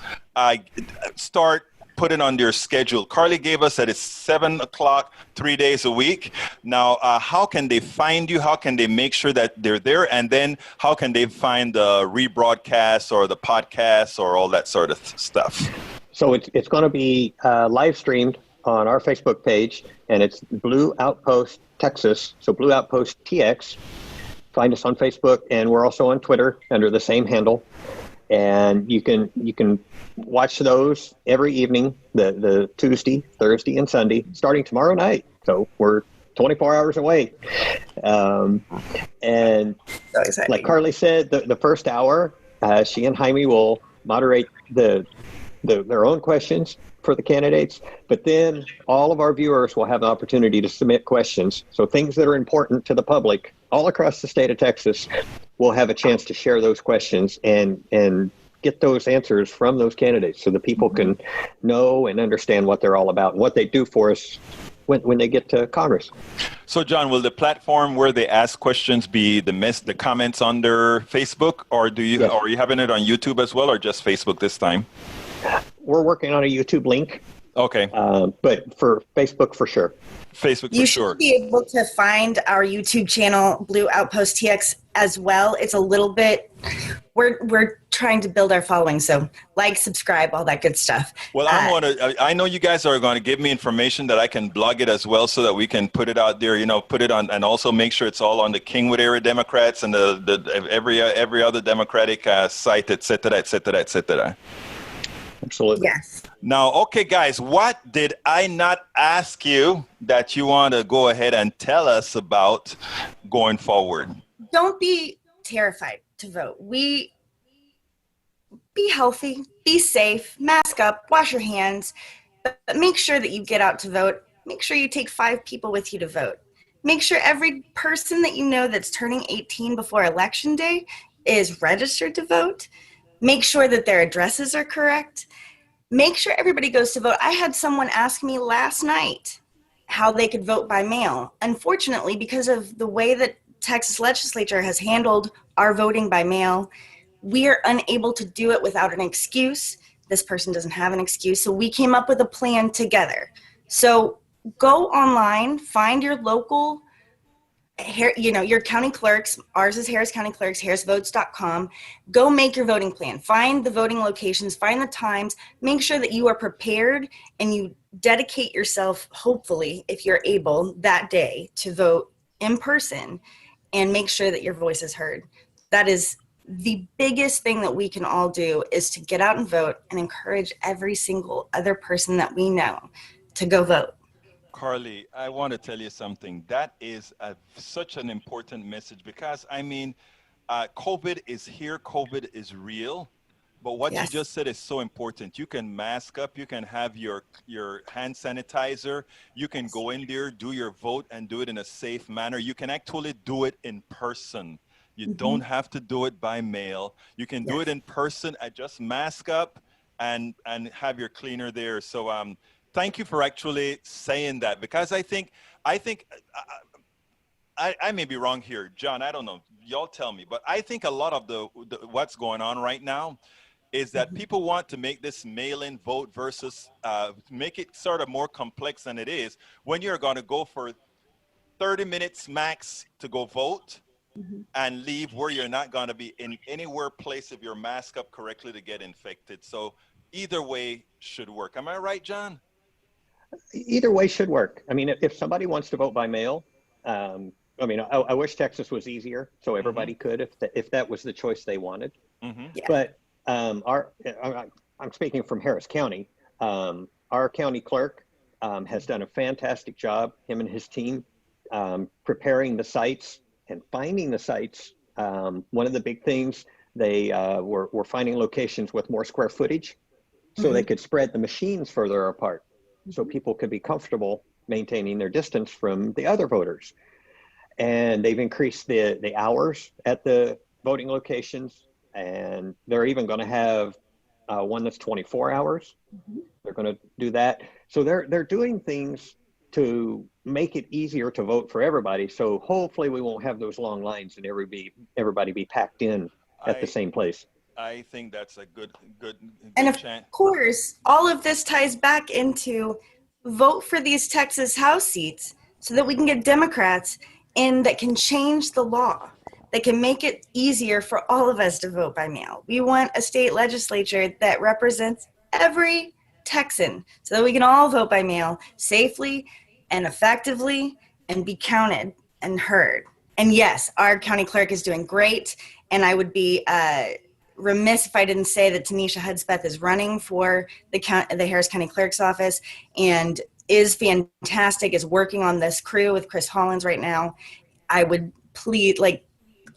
start putting on their schedule? Carli gave us that it's 7 o'clock, 3 days a week. Now, how can they find you? How can they make sure that they're there? And then how can they find the rebroadcast or the podcast or all that sort of stuff? So it's going to be live streamed on our Facebook page, and it's Blue Outpost Texas. So Blue Outpost TX. Find us on Facebook, and we're also on Twitter under the same handle. And you can watch those every evening, the Tuesday, Thursday, and Sunday, starting tomorrow night. So we're 24 hours away. And like Carli said, the first hour, she and Jaime will moderate their own questions for the candidates, but then all of our viewers will have an opportunity to submit questions. So things that are important to the public all across the state of Texas will have a chance to share those questions and get those answers from those candidates so that people can know and understand what they're all about and what they do for us when they get to Congress. So, John, will the platform where they ask questions be the comments under Facebook, or or are you having it on YouTube as well, or just Facebook this time? We're working on a YouTube link. Okay. But for Facebook, for sure. Facebook, for you sure. You should be able to find our YouTube channel, Blue Outpost TX, as well. It's a little bit, we're trying to build our following. So like, subscribe, all that good stuff. Well, I know you guys are going to give me information that I can blog it as well so that we can put it out there, put it on, and also make sure it's all on the Kingwood area Democrats and every other Democratic site, et cetera, et cetera, et cetera. Absolutely. Yes. Now, okay, guys, what did I not ask you that you want to go ahead and tell us about going forward? Don't be terrified to vote. Be healthy, be safe, mask up, wash your hands, but make sure that you get out to vote. Make sure you take 5 people with you to vote. Make sure every person that you know that's turning 18 before Election Day is registered to vote. Make sure that their addresses are correct. Make sure everybody goes to vote. I had someone ask me last night how they could vote by mail. Unfortunately, because of the way that Texas legislature has handled our voting by mail, we are unable to do it without an excuse. This person doesn't have an excuse, so we came up with a plan together. So go online, find your local, your county clerks. Ours is Harris County Clerks, harrisvotes.com. Go make your voting plan. Find the voting locations, find the times. Make sure that you are prepared and you dedicate yourself, hopefully, if you're able, that day to vote in person, and make sure that your voice is heard. That is the biggest thing that we can all do, is to get out and vote and encourage every single other person that we know to go vote. Carli, I want to tell you something. That is such an important message, because, I mean, COVID is here. COVID is real. But what you just said is so important. You can mask up. You can have your hand sanitizer. You can go in there, do your vote, and do it in a safe manner. You can actually do it in person. You don't have to do it by mail. You can do it in person. Just mask up and have your cleaner there. So thank you for actually saying that, because I think I may be wrong here, John. I don't know. Y'all tell me. But I think a lot of the what's going on right now is that people want to make this mail-in vote versus make it sort of more complex than it is, when you're going to go for 30 minutes max to go vote and leave, where you're not going to be in anywhere place if you're masked up correctly to get infected. So either way should work. Am I right, John? Either way should work. I mean, if somebody wants to vote by mail, I mean, I wish Texas was easier so everybody could, if that was the choice they wanted. But I'm speaking from Harris County. Our county clerk has done a fantastic job, him and his team, preparing the sites and finding the sites. One of the big things, they were finding locations with more square footage, so they could spread the machines further apart, so people could be comfortable maintaining their distance from the other voters. And they've increased the hours at the voting locations, and they're even going to have one that's 24 hours. They're going to do that. So they're doing things to make it easier to vote for everybody. So hopefully we won't have those long lines and everybody be packed in at the same place. I think that's a good And of chance. course, all of this ties back into vote for these Texas House seats so that we can get Democrats in that can change the law, that can make it easier for all of us to vote by mail. We want a state legislature that represents every Texan so that we can all vote by mail safely and effectively and be counted and heard. And yes, our county clerk is doing great. And I would be remiss if I didn't say that Tanisha Hudspeth is running for the Harris County Clerk's office and is fantastic, is working on this crew with Chris Hollins right now. I would plead,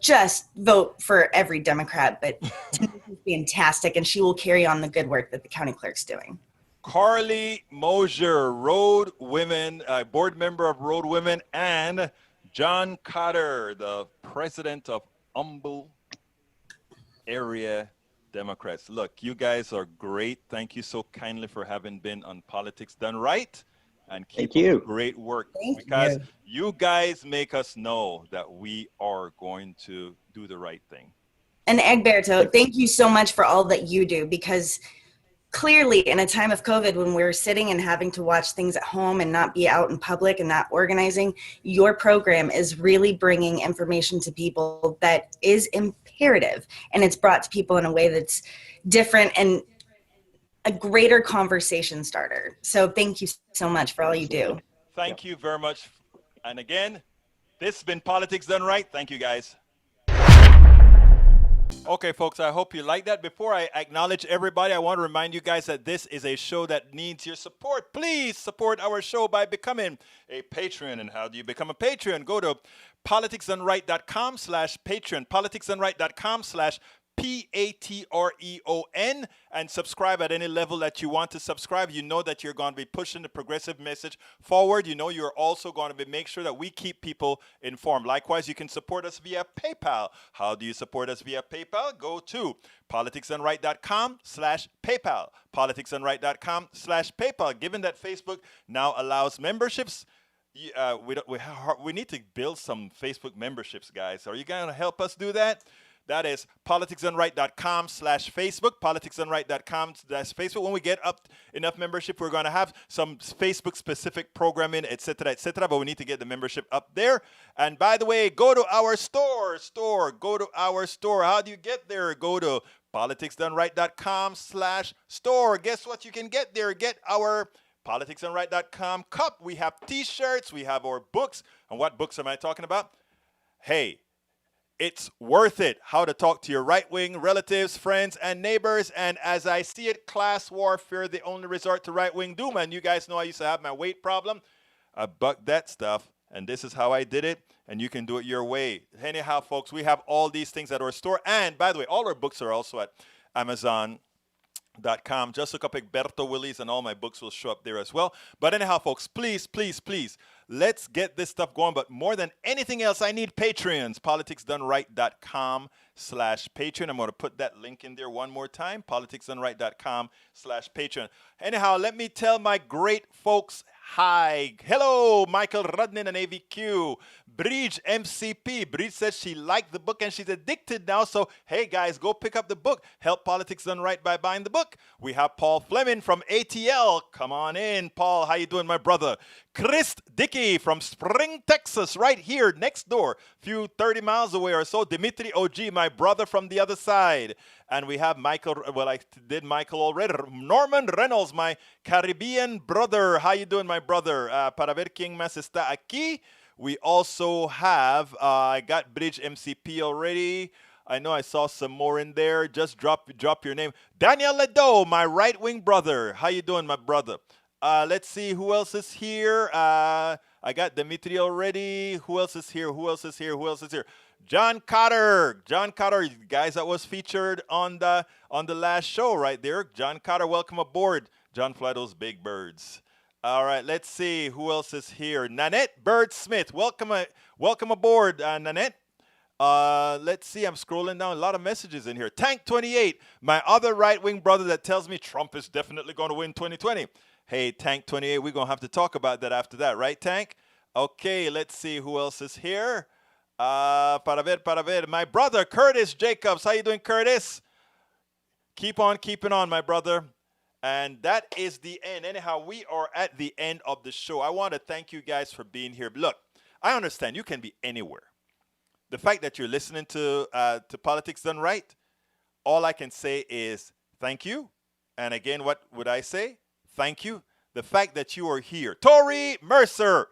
just vote for every Democrat, but Tanisha's fantastic, and she will carry on the good work that the county clerk's doing. Carli Mosier, Road Women, board member of Road Women, and John Cotter, the president of Humble Area Democrats. Look, you guys are great. Thank you so kindly for having been on Politics Done Right, and keep up the great work. Because you guys make us know that we are going to do the right thing. And Egberto, thank you so much for all that you do, because clearly in a time of COVID, when we're sitting and having to watch things at home and not be out in public and not organizing, your program is really bringing information to people that is imperative, and it's brought to people in a way that's different and a greater conversation starter. So thank you so much for all you do. Thank you very much. And again, this has been Politics Done Right. Thank you, guys. Okay, folks, I hope you like that. Before I acknowledge everybody, I want to remind you guys that this is a show that needs your support. Please support our show by becoming a patron. And how do you become a patron? Go to politicsdoneright.com/patron, politicsdoneright.com/patron. Patreon, and subscribe at any level that you want to subscribe. You know that you're going to be pushing the progressive message forward. You know you're also going to make sure that we keep people informed. Likewise, you can support us via PayPal. How do you support us via PayPal? Go to politicsdoneright.com/PayPal. Politicsdoneright.com/PayPal. Given that Facebook now allows memberships, we need to build some Facebook memberships, guys. Are you going to help us do that? That is politicsdoneright.com/Facebook, politicsdoneright.com/Facebook. When we get up enough membership, we're going to have some Facebook-specific programming, etc., etc., but we need to get the membership up there. And by the way, go to our store. Go to our store. How do you get there? Go to politicsdoneright.com/store. Guess what you can get there? Get our politicsdoneright.com cup. We have T-shirts. We have our books. And what books am I talking about? Hey, it's worth it. How to talk to your right-wing relatives, friends, and neighbors. And as I see it, class warfare, the only resort to right-wing doom. And you guys know I used to have my weight problem. I bucked that stuff, and this is how I did it. And you can do it your way. Anyhow, folks, we have all these things at our store. And by the way, all our books are also at Amazon.com. Just look up Egberto Willies and all my books will show up there as well. But anyhow, folks, please, let's get this stuff going. But more than anything else, I need Patreons. politicsdoneright.com/Patreon. I'm going to put that link in there one more time. politicsdoneright.com/Patreon. Anyhow, let me tell my great folks hi. Hello, Michael Rudnin and AVQ. Bridge MCP. Bridge says she liked the book and she's addicted now. So, hey, guys, go pick up the book. Help Politics Done Right by buying the book. We have Paul Fleming from ATL. Come on in, Paul. How you doing, my brother? Chris Dickey from Spring, Texas, right here next door, few 30 miles away or so. Dimitri OG, my brother from the other side. And we have Michael, well, I did Michael already. Norman Reynolds, my Caribbean brother. How you doing, my brother? Para ver quién más está aquí. We also have, I got Bridge MCP already. I know I saw some more in there. Just drop your name. Daniel Ledo, my right-wing brother. How you doing, my brother? Let's see who else is here. I got Dimitri already. Who else is here? John Cotter, guys, that was featured on the last show right there. John Cotter, welcome aboard. John Fly those big birds. All right, let's see who else is here. Nanette Bird Smith, welcome aboard, Nanette. Let's see, I'm scrolling down a lot of messages in here. Tank 28, my other right-wing brother that tells me Trump is definitely going to win 2020. Hey, Tank 28, we're going to have to talk about that after that, right, Tank? Okay, let's see who else is here. Para ver. My brother, Curtis Jacobs. How you doing, Curtis? Keep on keeping on, my brother. And that is the end. Anyhow, we are at the end of the show. I want to thank you guys for being here. Look, I understand you can be anywhere. The fact that you're listening to Politics Done Right, all I can say is thank you. And again, what would I say? Thank you. The fact that you are here. Tori Mercer.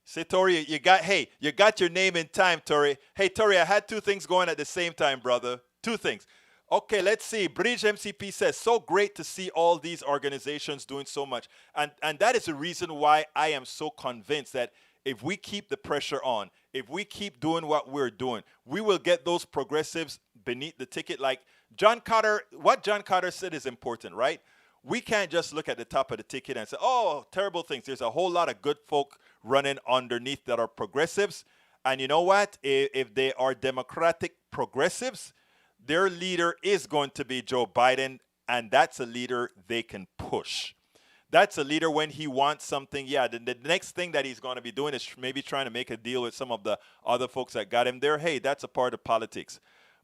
Say, Tori, you got your name in time, Tori. Hey, Tori, I had two things going at the same time, brother. Two things. Okay, let's see. Bridge MCP says, so great to see all these organizations doing so much. And that is the reason why I am so convinced that if we keep the pressure on, if we keep doing what we're doing, we will get those progressives beneath the ticket. Like John Cotter, what John Cotter said is important, right? We can't just look at the top of the ticket and say, oh, terrible things. There's a whole lot of good folk running underneath that are progressives. And you know what? If they are Democratic progressives, their leader is going to be Joe Biden, and that's a leader they can push. That's a leader when he wants something. Yeah, the next thing that he's going to be doing is maybe trying to make a deal with some of the other folks that got him there. Hey, that's a part of politics.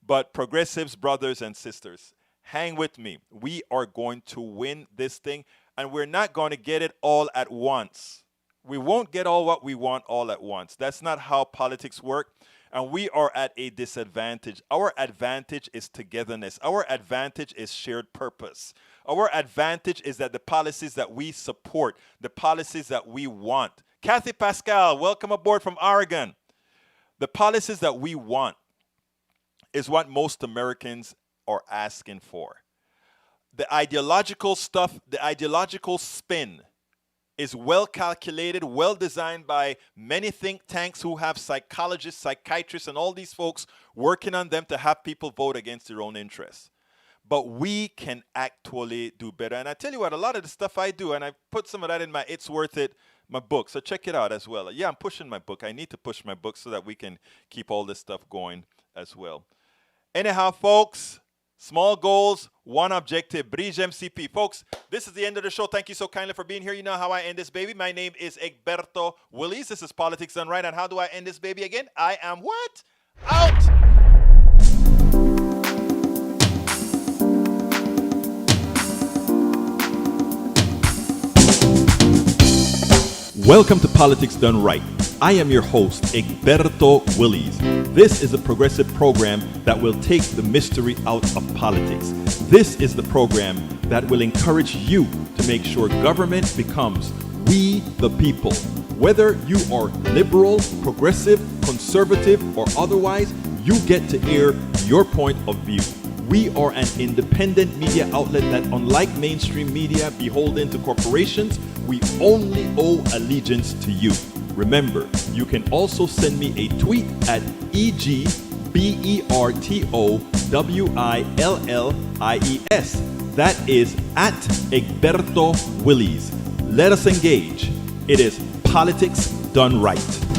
But progressives, brothers and sisters, hang with me. We are going to win this thing, and we're not going to get it all at once. We won't get all what we want all at once. That's not how politics work. And we are at a disadvantage. Our advantage is togetherness. Our advantage is shared purpose. Our advantage is that the policies that we support, the policies that we want. Kathy Pascal, welcome aboard from Oregon. The policies that we want is what most Americans are asking for. The ideological stuff, the ideological spin is well calculated, well designed by many think tanks who have psychologists, psychiatrists, and all these folks working on them to have people vote against their own interests. But we can actually do better. And I tell you what, a lot of the stuff I do, and I put some of that in my It's Worth It, my book. So check it out as well. Yeah, I'm pushing my book. I need to push my book so that we can keep all this stuff going as well. Anyhow, folks, small goals, one objective. Bridge MCP. Folks, this is the end of the show. Thank you so kindly for being here. You know how I end this baby. My name is Egberto Willies. This is Politics Done Right. And how do I end this baby again? I am what? Out! Welcome to Politics Done Right. I am your host, Egberto Willies. This is a progressive program that will take the mystery out of politics. This is the program that will encourage you to make sure government becomes we the people. Whether you are liberal, progressive, conservative, or otherwise, you get to air your point of view. We are an independent media outlet that, unlike mainstream media beholden to corporations, we only owe allegiance to you. Remember, you can also send me a tweet at EGBERTOWILLIES. That is at Egberto Willies. Let us engage. It is Politics Done Right.